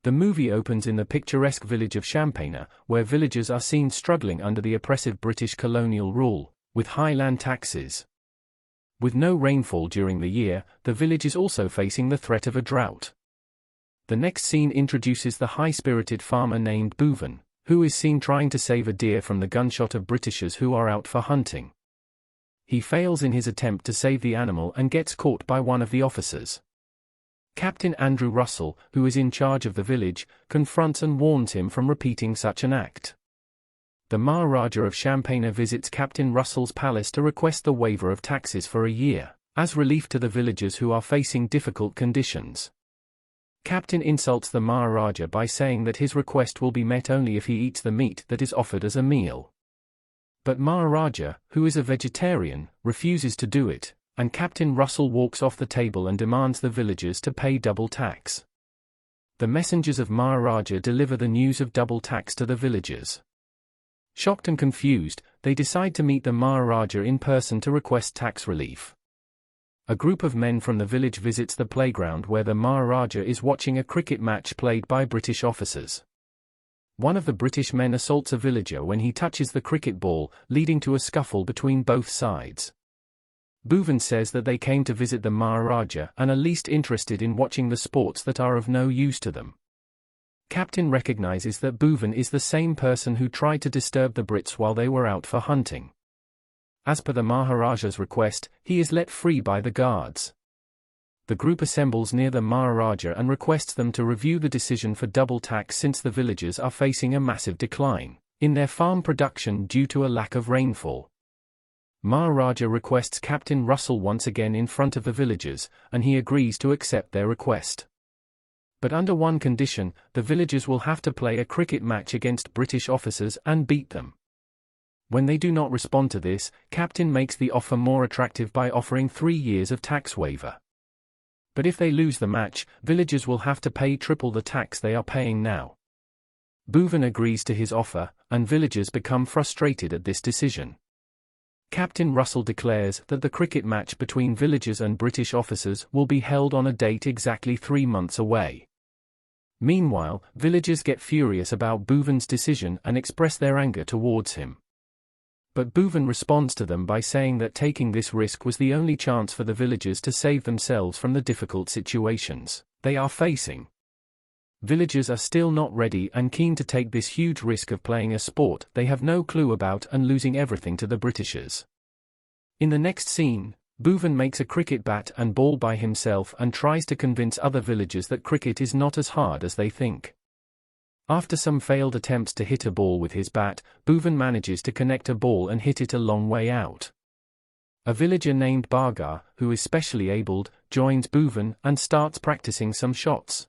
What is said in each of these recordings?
The movie opens in the picturesque village of Champaign, where villagers are seen struggling under the oppressive British colonial rule, with high land taxes. With no rainfall during the year, the village is also facing the threat of a drought. The next scene introduces the high-spirited farmer named Bouvan, who is seen trying to save a deer from the gunshot of Britishers who are out for hunting. He fails in his attempt to save the animal and gets caught by one of the officers. Captain Andrew Russell, who is in charge of the village, confronts and warns him from repeating such an act. The Maharaja of Champaign visits Captain Russell's palace to request the waiver of taxes for a year, as relief to the villagers who are facing difficult conditions. Captain insults the Maharaja by saying that his request will be met only if he eats the meat that is offered as a meal. But Maharaja, who is a vegetarian, refuses to do it, and Captain Russell walks off the table and demands the villagers to pay double tax. The messengers of Maharaja deliver the news of double tax to the villagers. Shocked and confused, they decide to meet the Maharaja in person to request tax relief. A group of men from the village visits the playground where the Maharaja is watching a cricket match played by British officers. One of the British men assaults a villager when he touches the cricket ball, leading to a scuffle between both sides. Bouvan says that they came to visit the Maharaja and are least interested in watching the sports that are of no use to them. Captain recognizes that Bouvan is the same person who tried to disturb the Brits while they were out for hunting. As per the Maharaja's request, he is let free by the guards. The group assembles near the Maharaja and requests them to review the decision for double tax since the villagers are facing a massive decline in their farm production due to a lack of rainfall. Maharaja requests Captain Russell once again in front of the villagers, and he agrees to accept their request. But under one condition, the villagers will have to play a cricket match against British officers and beat them. When they do not respond to this, Captain makes the offer more attractive by offering 3 years of tax waiver. But if they lose the match, villagers will have to pay triple the tax they are paying now. Bouvan agrees to his offer, and villagers become frustrated at this decision. Captain Russell declares that the cricket match between villagers and British officers will be held on a date exactly 3 months away. Meanwhile, villagers get furious about Bouvan's decision and express their anger towards him. But Bouvan responds to them by saying that taking this risk was the only chance for the villagers to save themselves from the difficult situations they are facing. Villagers are still not ready and keen to take this huge risk of playing a sport they have no clue about and losing everything to the Britishers. In the next scene, Bouvan makes a cricket bat and ball by himself and tries to convince other villagers that cricket is not as hard as they think. After some failed attempts to hit a ball with his bat, Bouvan manages to connect a ball and hit it a long way out. A villager named Bagar, who is specially abled, joins Bouvan and starts practicing some shots.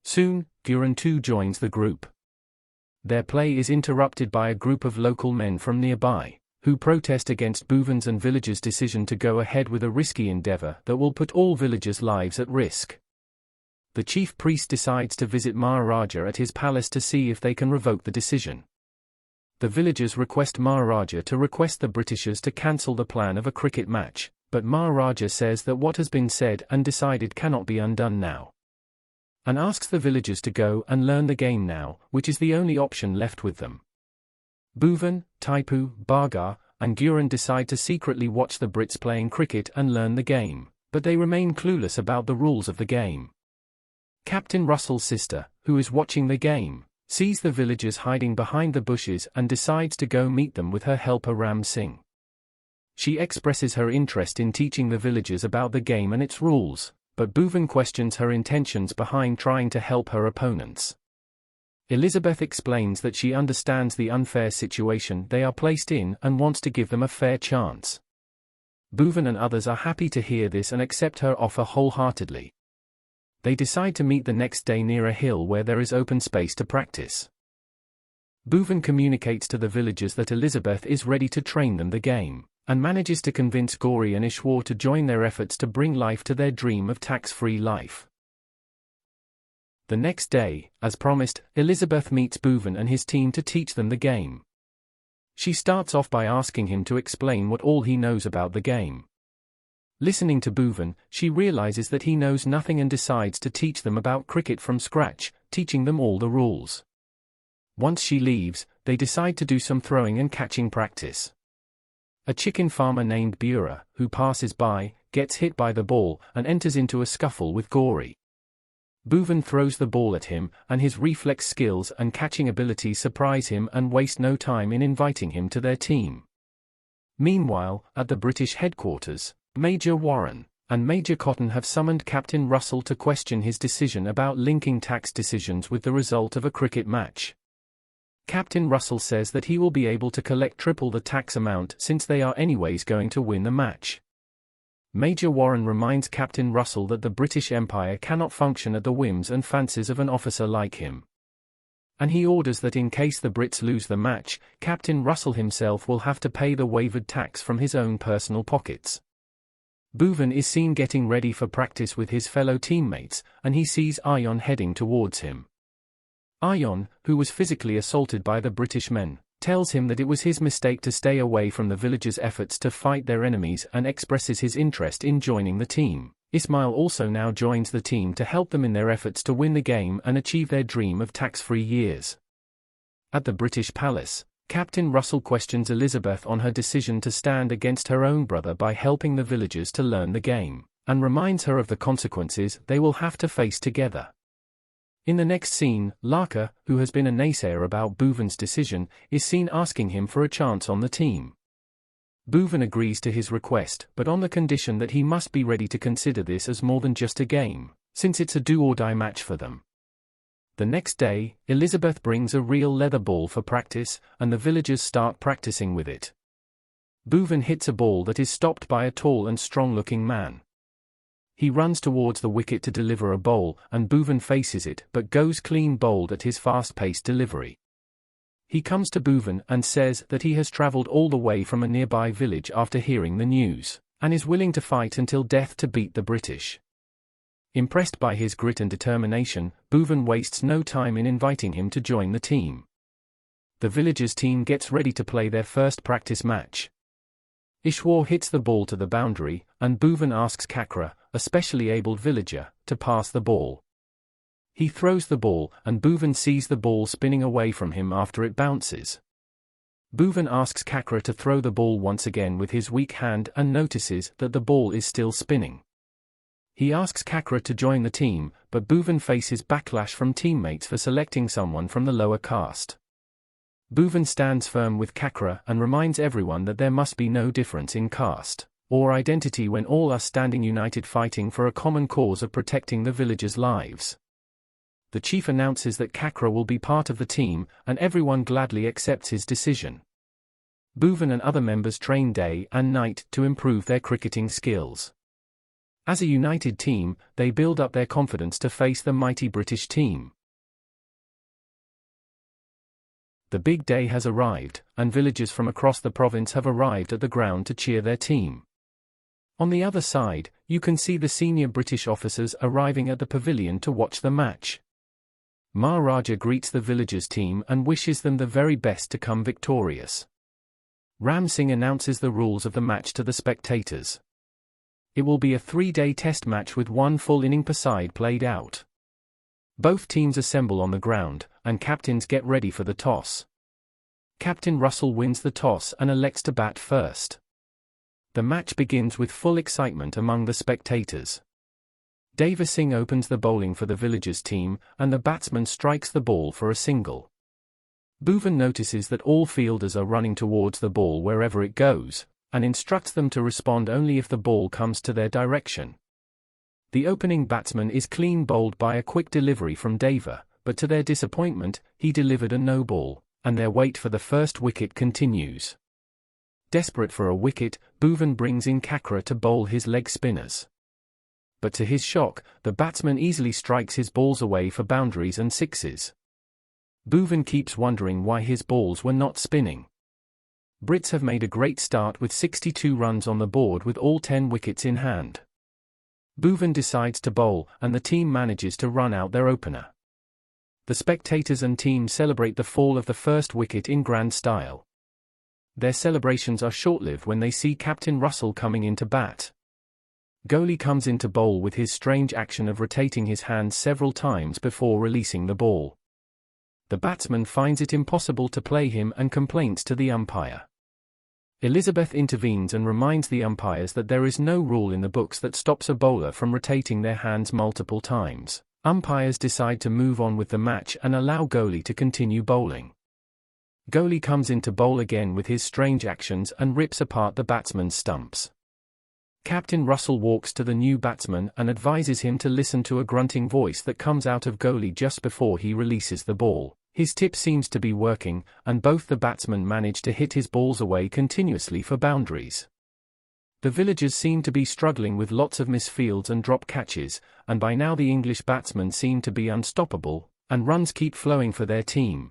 Soon, Guran too joins the group. Their play is interrupted by a group of local men from nearby, who protest against Bouvan's and villagers' decision to go ahead with a risky endeavor that will put all villagers' lives at risk. The chief priest decides to visit Maharaja at his palace to see if they can revoke the decision. The villagers request Maharaja to request the Britishers to cancel the plan of a cricket match, but Maharaja says that what has been said and decided cannot be undone now, and asks the villagers to go and learn the game now, which is the only option left with them. Bouvan, Taipu, Bagar, and Guran decide to secretly watch the Brits playing cricket and learn the game, but they remain clueless about the rules of the game. Captain Russell's sister, who is watching the game, sees the villagers hiding behind the bushes and decides to go meet them with her helper Ram Singh. She expresses her interest in teaching the villagers about the game and its rules, but Bouvan questions her intentions behind trying to help her opponents. Elizabeth explains that she understands the unfair situation they are placed in and wants to give them a fair chance. Bouvan and others are happy to hear this and accept her offer wholeheartedly. They decide to meet the next day near a hill where there is open space to practice. Bouvan communicates to the villagers that Elizabeth is ready to train them the game, and manages to convince Gauri and Ishwar to join their efforts to bring life to their dream of tax-free life. The next day, as promised, Elizabeth meets Bouvan and his team to teach them the game. She starts off by asking him to explain what all he knows about the game. Listening to Bouvan, she realizes that he knows nothing and decides to teach them about cricket from scratch, teaching them all the rules. Once she leaves, they decide to do some throwing and catching practice. A chicken farmer named Bura, who passes by, gets hit by the ball and enters into a scuffle with Gory. Bhuvan throws the ball at him, and his reflex skills and catching abilities surprise him and waste no time in inviting him to their team. Meanwhile, at the British headquarters, Major Warren and Major Cotton have summoned Captain Russell to question his decision about linking tax decisions with the result of a cricket match. Captain Russell says that he will be able to collect triple the tax amount since they are anyways going to win the match. Major Warren reminds Captain Russell that the British Empire cannot function at the whims and fancies of an officer like him. And he orders that in case the Brits lose the match, Captain Russell himself will have to pay the waived tax from his own personal pockets. Bhuvan is seen getting ready for practice with his fellow teammates, and he sees Ayon heading towards him. Ayon, who was physically assaulted by the British men, tells him that it was his mistake to stay away from the villagers' efforts to fight their enemies and expresses his interest in joining the team. Ismail also now joins the team to help them in their efforts to win the game and achieve their dream of tax-free years. At the British palace, Captain Russell questions Elizabeth on her decision to stand against her own brother by helping the villagers to learn the game, and reminds her of the consequences they will have to face together. In the next scene, Laka, who has been a naysayer about Bhuvan's decision, is seen asking him for a chance on the team. Bhuvan agrees to his request, but on the condition that he must be ready to consider this as more than just a game, since it's a do-or-die match for them. The next day, Elizabeth brings a real leather ball for practice, and the villagers start practicing with it. Bhuvan hits a ball that is stopped by a tall and strong-looking man. He runs towards the wicket to deliver a bowl, and Bhuvan faces it but goes clean bowled at his fast-paced delivery. He comes to Bhuvan and says that he has travelled all the way from a nearby village after hearing the news, and is willing to fight until death to beat the British. Impressed by his grit and determination, Bhuvan wastes no time in inviting him to join the team. The villagers' team gets ready to play their first practice match. Ishwar hits the ball to the boundary, and Bhuvan asks Kakra, a specially abled villager, to pass the ball. He throws the ball, and Bhuvan sees the ball spinning away from him after it bounces. Bhuvan asks Kakra to throw the ball once again with his weak hand and notices that the ball is still spinning. He asks Kakra to join the team, but Bhuvan faces backlash from teammates for selecting someone from the lower caste. Bhuvan stands firm with Kakra and reminds everyone that there must be no difference in caste or identity when all are standing united fighting for a common cause of protecting the villagers' lives. The chief announces that Kakra will be part of the team, and everyone gladly accepts his decision. Bhuvan and other members train day and night to improve their cricketing skills. As a united team, they build up their confidence to face the mighty British team. The big day has arrived, and villagers from across the province have arrived at the ground to cheer their team. On the other side, you can see the senior British officers arriving at the pavilion to watch the match. Maharaja greets the villagers' team and wishes them the very best to come victorious. Ram Singh announces the rules of the match to the spectators. It will be a 3-day test match with one full inning per side played out. Both teams assemble on the ground, and captains get ready for the toss. Captain Russell wins the toss and elects to bat first. The match begins with full excitement among the spectators. Deva Singh opens the bowling for the villagers' team, and the batsman strikes the ball for a single. Bhuvan notices that all fielders are running towards the ball wherever it goes, and instructs them to respond only if the ball comes to their direction. The opening batsman is clean bowled by a quick delivery from Deva, but to their disappointment, he delivered a no-ball, and their wait for the first wicket continues. Desperate for a wicket, Bhuvan brings in Kakra to bowl his leg spinners. But to his shock, the batsman easily strikes his balls away for boundaries and sixes. Bhuvan keeps wondering why his balls were not spinning. Brits have made a great start with 62 runs on the board with all 10 wickets in hand. Bhuvan decides to bowl, and the team manages to run out their opener. The spectators and team celebrate the fall of the first wicket in grand style. Their celebrations are short-lived when they see Captain Russell coming in to bat. Goalie comes in to bowl with his strange action of rotating his hands several times before releasing the ball. The batsman finds it impossible to play him and complains to the umpire. Elizabeth intervenes and reminds the umpires that there is no rule in the books that stops a bowler from rotating their hands multiple times. Umpires decide to move on with the match and allow Goalie to continue bowling. Goalie comes in to bowl again with his strange actions and rips apart the batsman's stumps. Captain Russell walks to the new batsman and advises him to listen to a grunting voice that comes out of Goalie just before he releases the ball. His tip seems to be working, and both the batsmen manage to hit his balls away continuously for boundaries. The villagers seem to be struggling with lots of misfields and drop catches, and by now the English batsmen seem to be unstoppable, and runs keep flowing for their team.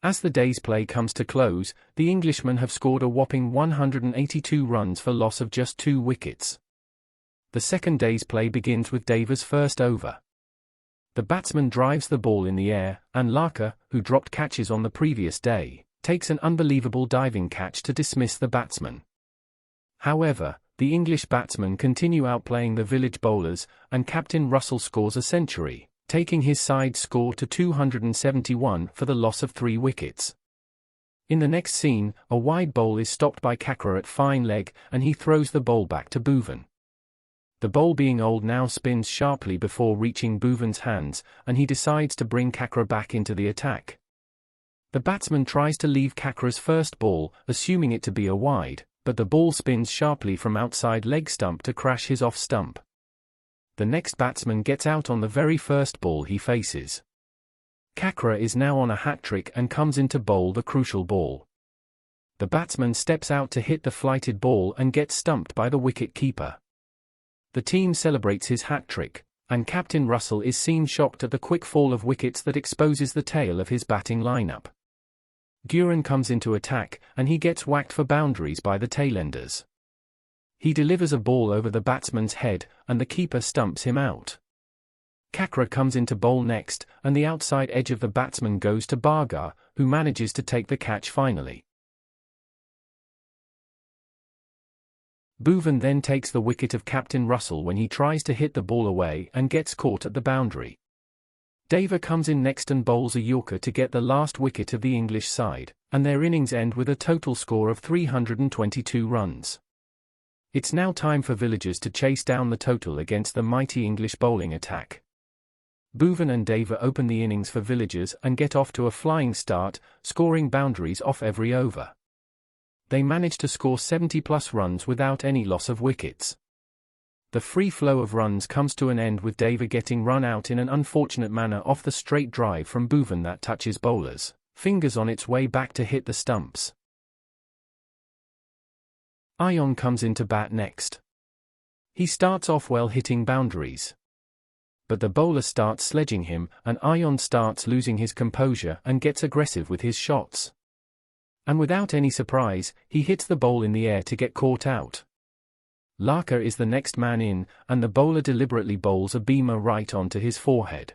As the day's play comes to close, the Englishmen have scored a whopping 182 runs for loss of just 2 wickets. The second day's play begins with Daver's first over. The batsman drives the ball in the air, and Lagaan, who dropped catches on the previous day, takes an unbelievable diving catch to dismiss the batsman. However, the English batsmen continue outplaying the village bowlers, and Captain Russell scores a century, taking his side's score to 271 for the loss of 3 wickets. In the next scene, a wide bowl is stopped by Kakra at fine leg, and he throws the bowl back to Bhuvan. The bowl, being old now, spins sharply before reaching Bhuvan's hands, and he decides to bring Kakra back into the attack. The batsman tries to leave Kakra's first ball, assuming it to be a wide, but the ball spins sharply from outside leg stump to crash his off stump. The next batsman gets out on the very first ball he faces. Kakra is now on a hat-trick and comes in to bowl the crucial ball. The batsman steps out to hit the flighted ball and gets stumped by the wicket-keeper. The team celebrates his hat-trick, and Captain Russell is seen shocked at the quick fall of wickets that exposes the tail of his batting lineup. Guerin comes into attack, and he gets whacked for boundaries by the tailenders. He delivers a ball over the batsman's head, and the keeper stumps him out. Kakra comes in to bowl next, and the outside edge of the batsman goes to Lagaan, who manages to take the catch finally. Bhuvan then takes the wicket of Captain Russell when he tries to hit the ball away and gets caught at the boundary. Daver comes in next and bowls a Yorker to get the last wicket of the English side, and their innings end with a total score of 322 runs. It's now time for villagers to chase down the total against the mighty English bowling attack. Bhuvan and Daver open the innings for villagers and get off to a flying start, scoring boundaries off every over. They manage to score 70+ runs without any loss of wickets. The free flow of runs comes to an end with Daver getting run out in an unfortunate manner off the straight drive from Bhuvan that touches bowlers' fingers on its way back to hit the stumps. Ion comes in to bat next. He starts off well hitting boundaries. But the bowler starts sledging him, and Ion starts losing his composure and gets aggressive with his shots. And without any surprise, he hits the ball in the air to get caught out. Lagaan is the next man in, and the bowler deliberately bowls a beamer right onto his forehead.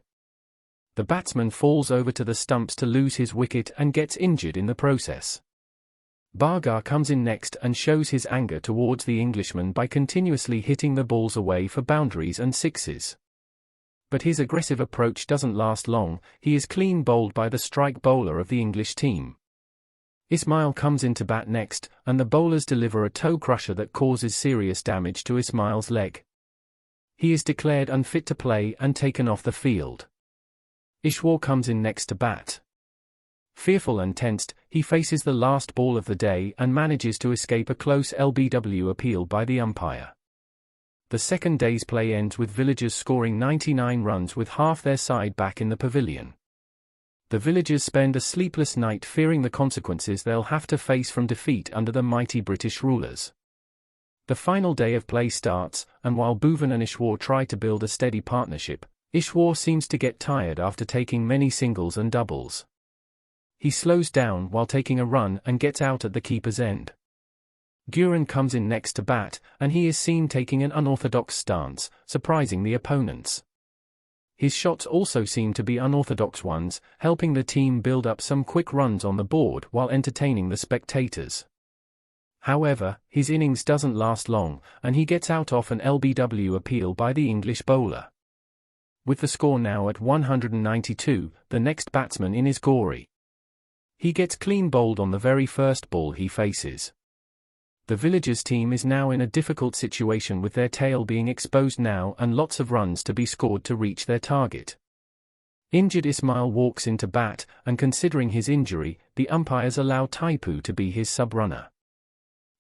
The batsman falls over to the stumps to lose his wicket and gets injured in the process. Lagaan comes in next and shows his anger towards the Englishman by continuously hitting the balls away for boundaries and sixes. But his aggressive approach doesn't last long. He is clean bowled by the strike bowler of the English team. Ismail comes in to bat next, and the bowlers deliver a toe crusher that causes serious damage to Ismail's leg. He is declared unfit to play and taken off the field. Ishwar comes in next to bat. Fearful and tensed, he faces the last ball of the day and manages to escape a close LBW appeal by the umpire. The second day's play ends with villagers scoring 99 runs with half their side back in the pavilion. The villagers spend a sleepless night fearing the consequences they'll have to face from defeat under the mighty British rulers. The final day of play starts, and while Bhuvan and Ishwar try to build a steady partnership, Ishwar seems to get tired after taking many singles and doubles. He slows down while taking a run and gets out at the keeper's end. Guerin comes in next to bat, and he is seen taking an unorthodox stance, surprising the opponents. His shots also seem to be unorthodox ones, helping the team build up some quick runs on the board while entertaining the spectators. However, his innings doesn't last long, and he gets out off an LBW appeal by the English bowler. With the score now at 192, the next batsman in is Gori. He gets clean bowled on the very first ball he faces. The Villagers team is now in a difficult situation with their tail being exposed now and lots of runs to be scored to reach their target. Injured Ismail walks into bat, and considering his injury, the umpires allow Taipu to be his sub-runner.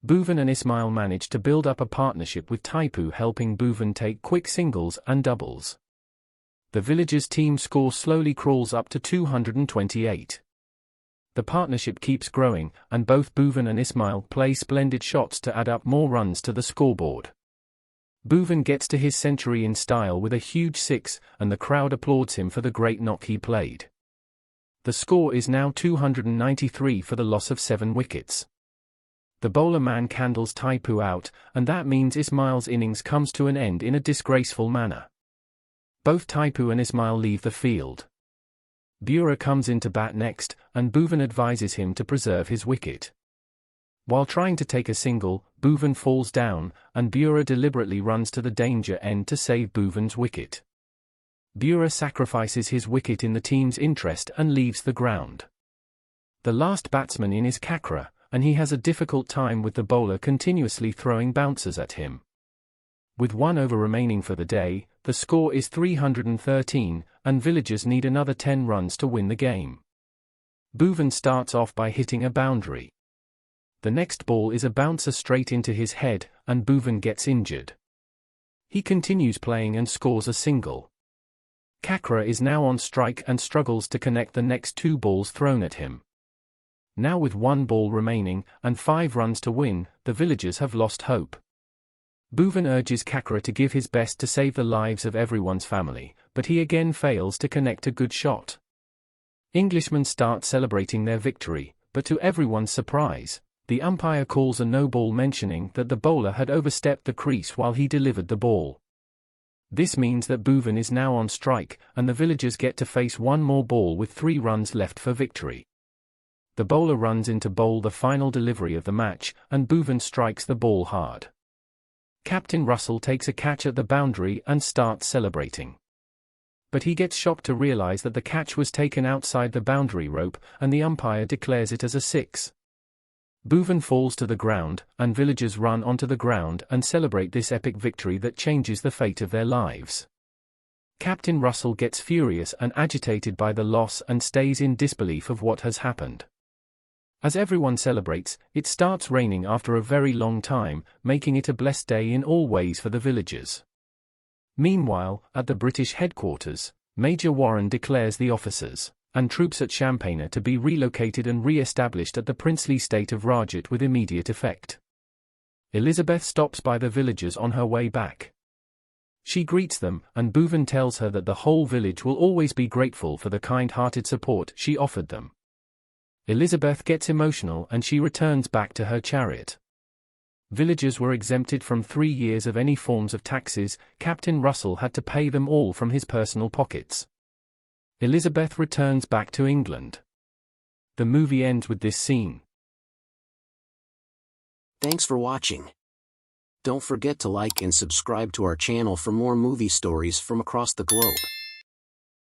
Bhuvan and Ismail manage to build up a partnership with Taipu, helping Bhuvan take quick singles and doubles. The Villagers team score slowly crawls up to 228. The partnership keeps growing, and both Bhuvan and Ismail play splendid shots to add up more runs to the scoreboard. Bhuvan gets to his century in style with a huge six, and the crowd applauds him for the great knock he played. The score is now 293 for the loss of 7 wickets. The bowler man candles Taipu out, and that means Ismail's innings comes to an end in a disgraceful manner. Both Taipu and Ismail leave the field. Bura comes into bat next, and Bhuvan advises him to preserve his wicket. While trying to take a single, Bhuvan falls down, and Bura deliberately runs to the danger end to save Bhuvan's wicket. Bura sacrifices his wicket in the team's interest and leaves the ground. The last batsman in is Kakra, and he has a difficult time with the bowler continuously throwing bouncers at him. With 1 over remaining for the day, the score is 313, and Villagers need another 10 runs to win the game. Bhuvan starts off by hitting a boundary. The next ball is a bouncer straight into his head, and Bhuvan gets injured. He continues playing and scores a single. Kakra is now on strike and struggles to connect the next 2 balls thrown at him. Now with 1 ball remaining, and 5 runs to win, the Villagers have lost hope. Bhuvan urges Kakra to give his best to save the lives of everyone's family, but he again fails to connect a good shot. Englishmen start celebrating their victory, but to everyone's surprise, the umpire calls a no ball, mentioning that the bowler had overstepped the crease while he delivered the ball. This means that Bhuvan is now on strike, and the Villagers get to face 1 more ball with 3 runs left for victory. The bowler runs in to bowl the final delivery of the match, and Bhuvan strikes the ball hard. Captain Russell takes a catch at the boundary and starts celebrating. But he gets shocked to realize that the catch was taken outside the boundary rope, and the umpire declares it as a 6. Bhuvan falls to the ground, and Villagers run onto the ground and celebrate this epic victory that changes the fate of their lives. Captain Russell gets furious and agitated by the loss and stays in disbelief of what has happened. As everyone celebrates, it starts raining after a very long time, making it a blessed day in all ways for the Villagers. Meanwhile, at the British headquarters, Major Warren declares the officers and troops at Champaign to be relocated and re-established at the princely state of Rajat with immediate effect. Elizabeth stops by the Villagers on her way back. She greets them, and Bhuvan tells her that the whole village will always be grateful for the kind-hearted support she offered them. Elizabeth gets emotional and she returns back to her chariot. Villagers were exempted from 3 years of any forms of taxes. Captain Russell had to pay them all from his personal pockets. Elizabeth returns back to England. The movie ends with this scene. Thanks for watching. Don't forget to like and subscribe to our channel for more movie stories from across the globe.